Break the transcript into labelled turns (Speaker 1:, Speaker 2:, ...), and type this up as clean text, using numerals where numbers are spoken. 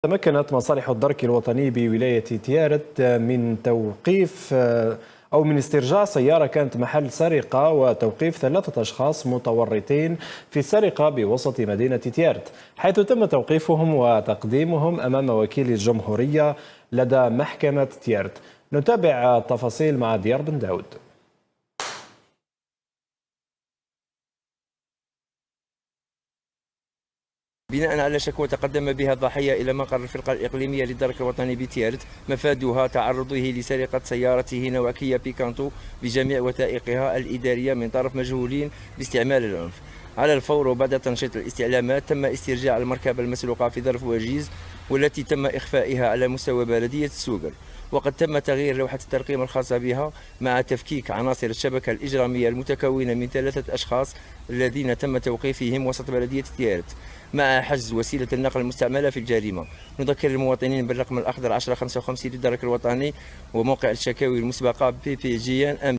Speaker 1: تمكنت مصالح الدرك الوطني بولاية تيارت من توقيف أو من استرجاع سيارة كانت محل سرقة وتوقيف 3 أشخاص متورطين في السرقة بوسط مدينة تيارت، حيث تم توقيفهم وتقديمهم أمام وكيل الجمهورية لدى محكمة تيارت. نتابع التفاصيل مع ديار بن داود.
Speaker 2: بناء على شكوى تقدم بها الضحية إلى مقر الفرقة الإقليمية للدرك الوطني بتيارت، مفادها تعرضه لسرقة سيارته نوع كيا بيكانتو بجميع وثائقها الإدارية من طرف مجهولين باستعمال العنف. على الفور وبعد تنشيط الاستعلامات تم استرجاع المركبة المسروقة في ظرف وجيز، والتي تم إخفائها على مستوى بلدية السوقل، وقد تم تغيير لوحة الترقيم الخاصة بها مع تفكيك عناصر الشبكة الإجرامية المتكونة من 3 أشخاص الذين تم توقيفهم وسط بلدية تيارت، مع حجز وسيلة النقل المستعملة في الجريمة. نذكر المواطنين بالرقم الأخضر 1055 للدرك الوطني وموقع الشكاوي المسبقة PPGN.